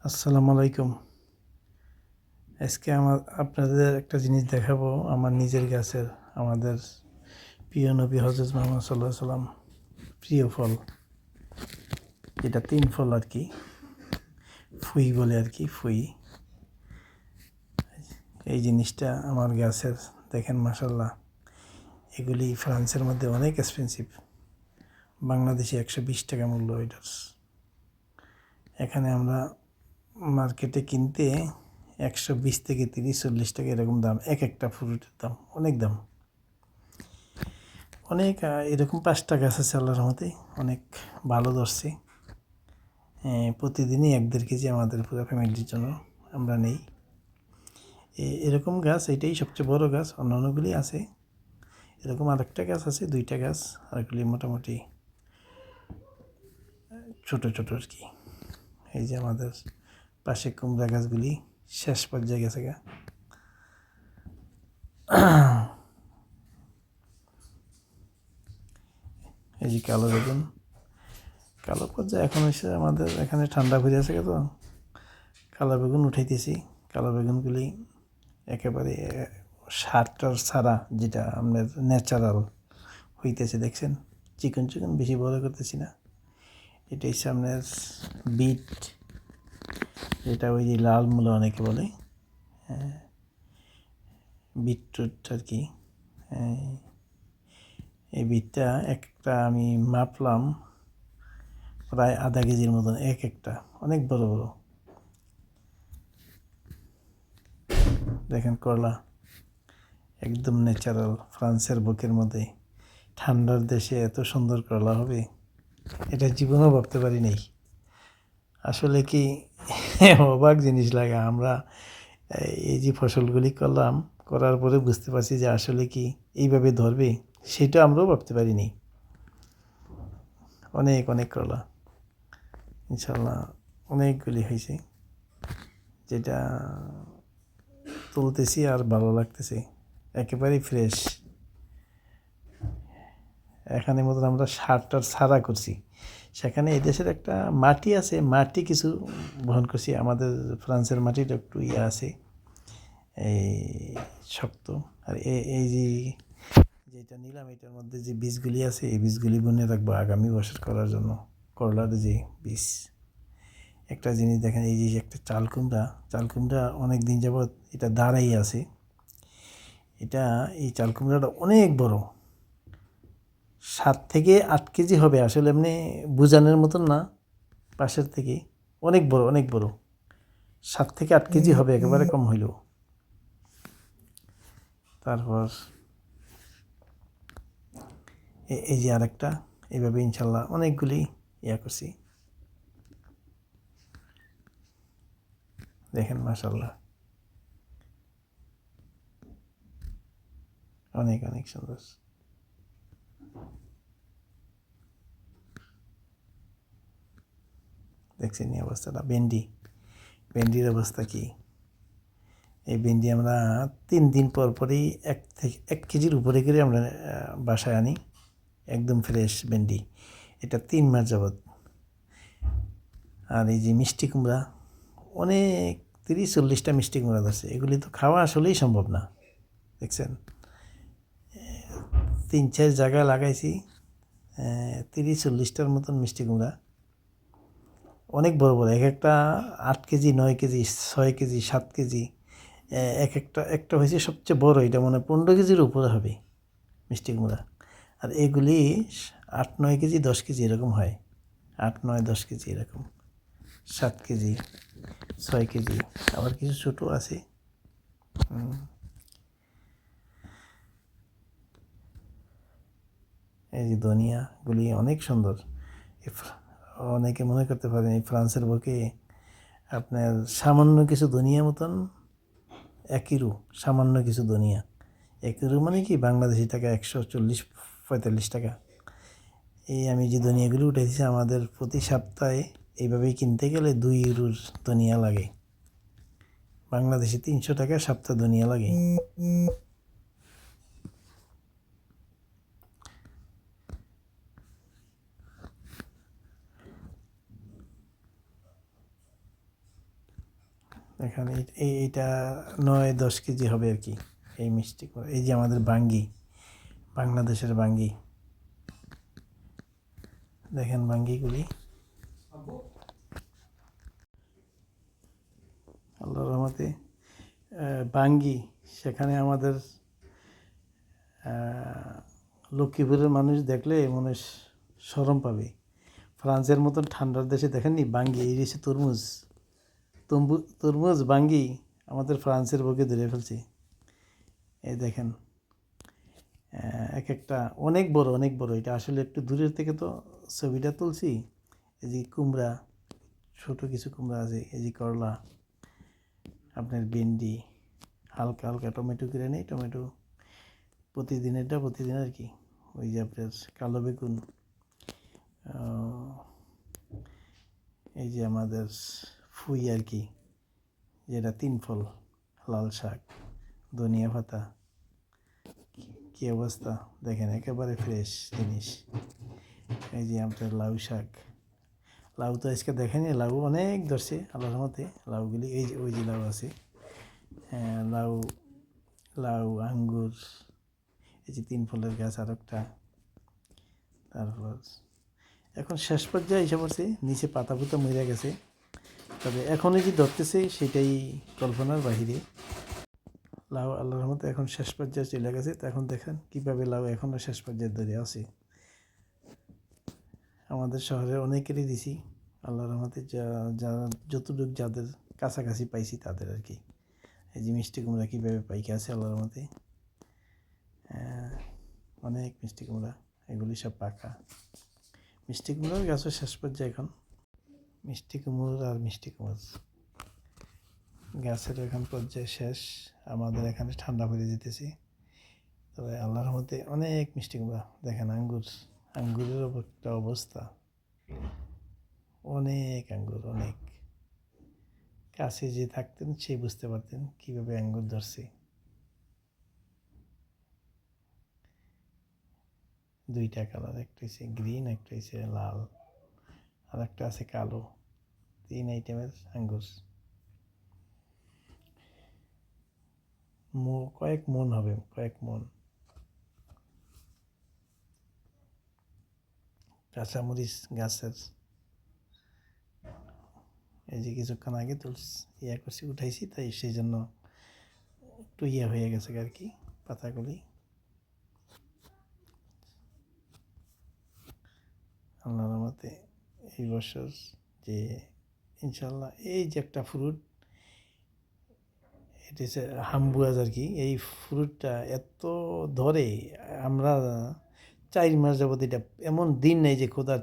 আসসালামু আলাইকুম। আজকে আপনাদের একটা জিনিস দেখাবো আমার নিজের গাছের, আমাদের প্রিয় নবী হজরত মুহাম্মদ সাল্লাল্লাহু আলাইহি সাল্লাম প্রিয় ফল, যেটা 3 ফল আর কি, ফুই বলে আর কি, ফুই। এই জিনিসটা আমার গাছের, দেখেন মাশাআল্লাহ। এগুলি ফ্রান্সের মধ্যে অনেক এক্সপেন্সিভ, বাংলাদেশে 120 টাকা মূল্য এটার। এখানে আমরা মার্কেটে কিনতে 120 থেকে 30-40 টাকা এরকম দাম, এক একটা ফ্রুটের দাম, অনেক দাম। অনেক এরকম 5টা গাছ আছে আল্লাহর রহমতে, অনেক ভালো ধরছে। প্রতিদিনই 1-1.5 কেজি আমাদের পুরো ফ্যামিলির জন্য আমরা নেই। এরকম গাছ এটাই সবচেয়ে বড় গাছ, অন্যান্যগুলি আছে। এরকম আরেকটা গাছ আছে, 2টা গাছ, আরেকগুলি মোটামুটি ছোট ছোট আর কি। এই যে আমাদের পাশে কুমড়া গাছগুলি শেষ পর্যায়ে গেছে গা। এই যে কালো বেগুন, কালো পর্যায়ে এখন এসে আমাদের এখানে ঠান্ডা ঘুরে আছে, তো কালো বেগুন উঠাইতেছি। কালো বেগুনগুলি একেবারে সারটার ছাড়া, যেটা আপনার ন্যাচারাল হইতেছে, দেখছেন চিকন চিকন, বেশি বড় করতেছি না। এটা হচ্ছে আপনার বিট, যেটা ওই যে লাল মূলা অনেকে বলে, বিটরুট আর কি। এই বিটটা একটা আমি মাপলাম প্রায় আধা কেজির মতন, এক একটা অনেক বড় বড়। দেখেন করলা, একদম ন্যাচারাল, ফ্রান্সের বুকের মধ্যে, ঠান্ডার দেশে এত সুন্দর করলা হবে এটা জীবনেও ভাবতে পারি নাই। আসলে কি অবাক জিনিস লাগে। আমরা এই যে ফসলগুলি করলাম, করার পরে বুঝতে পারছি যে আসলে কি এইভাবে ধরবে, সেটা আমরাও ভাবতে পারিনি। অনেক অনেক করলা, ইনশাল্লাহ অনেকগুলি হয়েছে, যেটা তুলতেছি আর ভালো লাগতেছে, একেবারেই ফ্রেশ। এখানে মতন আমরা সারটার ছাড়া করছি, সেখানে এই দেশের একটা মাটি আছে, মাটি কিছু বহন করছি। আমাদের ফ্রান্সের মাটিটা একটু ইয়ে আছে, এই শক্ত। আর এই যে যেটা নিলাম, এটার মধ্যে যে বীজগুলি আছে, এই বীজগুলি বুনে রাখবো আগামী বছর করার জন্য, করলার যে বীজ। একটা জিনিস দেখেন, এই যে একটা চাল কুমড়া, চাল কুমড়া অনেক দিন যাবৎ এটা দাঁড়াই আছে। এটা, এই চাল কুমড়াটা অনেক বড়, 7 থেকে 8 কেজি হবে। আসলে এমনি বোঝানোর মতন না, পাশের থেকে অনেক বড়, অনেক বড়, 7 থেকে 8 কেজি হবে, একেবারে কম হইল। তারপর এই যে আরেকটা, এইভাবে ইনশাল্লাহ অনেকগুলি ইয়া করছি। দেখেন মাশাল্লাহ, অনেক অনেক সুন্দর। দেখছেন এই অবস্থাটা। ভেন্ডির অবস্থা কি? এই ভেন্ডি আমরা 3 দিন পর পরই 1 কেজির উপরে করে আমরা বাসায় আনি, একদম ফ্রেশ ভেন্ডি। এটা 3 মাস যাবৎ। আর এই যে মিষ্টি কুমড়া, অনেক 30-40টা মিষ্টি কুমড়া ধরছে। এগুলি তো খাওয়া আসলেই সম্ভব না। দেখছেন 3-4 জায়গায় লাগাইছি, 30-40টার মতন মিষ্টি কুমড়া, অনেক বড় বড়, এক একটা 8 কেজি, 9 কেজি, 6 কেজি, 7 কেজি। এক একটা একটা হয়েছে সবচেয়ে বড়, এটা মনে হয় 15 কেজির উপরে হবে মিষ্টি কুমড়া। আর এগুলি 8-9 কেজি, 10 কেজি এরকম হয়, 8-9-10 কেজি এরকম, 7 কেজি, 6 কেজি, আবার কিছু ছোটো আছে। এই যে ধনিয়াগুলি অনেক সুন্দর। অনেকে মনে করতে পারেন এই ফ্রান্সের বুকে আপনার সামান্য কিছু ধনিয়া মতন, 1 কিলো সামান্য কিছু ধনিয়া, 1 কিলো মানে কি বাংলাদেশি টাকা 140-45 টাকা। এই আমি যে ধনিয়াগুলো উঠেছি, আমাদের প্রতি সপ্তাহে এইভাবেই কিনতে গেলে 2 ইউরোর ধনিয়া লাগে। বাংলাদেশে 300 টাকা সপ্তাহ ধনিয়া লাগে। এখানে এইটা 9-10 কেজি হবে আর কি এই মিষ্টি কুমড়া। এই যে আমাদের বাঙ্গি, বাংলাদেশের বাঙ্গি, দেখেন বাঙ্গিগুলি, আল্লাহর রহমতে বাঙ্গি। সেখানে আমাদের লক্ষ্মীপুরের মানুষ দেখলে মনে শরম পাবে। ফ্রান্সের মতন ঠান্ডার দেশে দেখেননি বাঙ্গি, এই দেশে তরমুজ, তরমুজ বাঙ্গি আমাদের ফ্রান্সের বুকে ধরে ফেলছে। এই দেখেন এক একটা অনেক বড়, অনেক বড়। এটা আসলে একটু দূরের থেকে তো ছবিটা তুলছি। এই যে কুমড়া, ছোটো কিছু কুমড়া আছে, এই যে করলা, আপনার ভেন্ডি, হালকা হালকা টমেটো কিনে নেই, টমেটো প্রতিদিনেরটা প্রতিদিন আর কি। ওই যে আপনার কালো বেগুন, এই যে আমাদের ফুই আর কি, যেটা 3 ফল, লাল শাক, ধনিয়া পাতা। কী অবস্থা দেখেন, একেবারে ফ্রেশ জিনিস। এই যে আপনার লাউ শাক, লাউ তো আজকে দেখেনি, লাউ অনেক ধরছে আল্লাহর রহমতে। লাউগুলি এই যে ওই যে লাউ আছে, লাউ, লাউ, আঙ্গুর, এই যে 3 ফলের গাছ আর একটা। তারপর এখন শেষ পর্যায়ে এসে পড়ছে, নিচে পাতা পুতা মরে গেছে, তবে এখনই যে ধরতেছে সেটাই কল্পনার বাহিরে। লাউ আল্লাহর রহমতে এখন শেষ পর্যায়ে চলে গেছে। তো এখন দেখেন কীভাবে লাউ এখনও শেষ পর্যায়ে ধরে আছে। আমাদের শহরে অনেকেরই দিছি আল্লাহর রহমতে, যারা যতটুকু যাদের কাছাকাছি পাইছি তাদের আর কি। এই যে মিষ্টি কুমড়া কীভাবে পাইকে আছে আল্লাহর রহমতে, অনেক মিষ্টি কুমড়া, এগুলি সব পাকা মিষ্টি কুমড়ার গাছের শেষ পর্যায়ে এখন। মিষ্টি কুমড় আর মিষ্টি কুমড় গাছের এখন পর্যায়ে শেষ। আমাদের এখানে ঠান্ডা পড়ে যেতেছে, তবে আল্লাহর মধ্যে অনেক মিষ্টি কুমড়া। দেখেন আঙ্গুর, আঙ্গুরের একটা অবস্থা, অনেক আঙ্গুর, অনেক। কাছে যে থাকতেন সে বুঝতে পারতেন কীভাবে আঙ্গুর ধরছে। 2টা কালার, একটা হচ্ছে গ্রিন, একটা হচ্ছে লাল, আর একটা আছে কালো। 3 আইটেমের আঙ্গুর, কয়েক মন হবে, কয়েক মন। কাঁচামরিচ গাছের, এই যে কিছুক্ষণ আগে করছি, উঠাইছি, তাই সেই জন্য একটু হয়ে গেছে আর কি পাতাগুলি। আল্লাহর মতে এই বছর যে ইনশাল্লাহ এই যে একটা ফ্রুট, এটা হচ্ছে হাম্বুয়াজ আর কি। এই ফ্রুটটা এত ধরে, আমরা 4 মাস যাবত, এটা এমন দিন নেই যে খোদার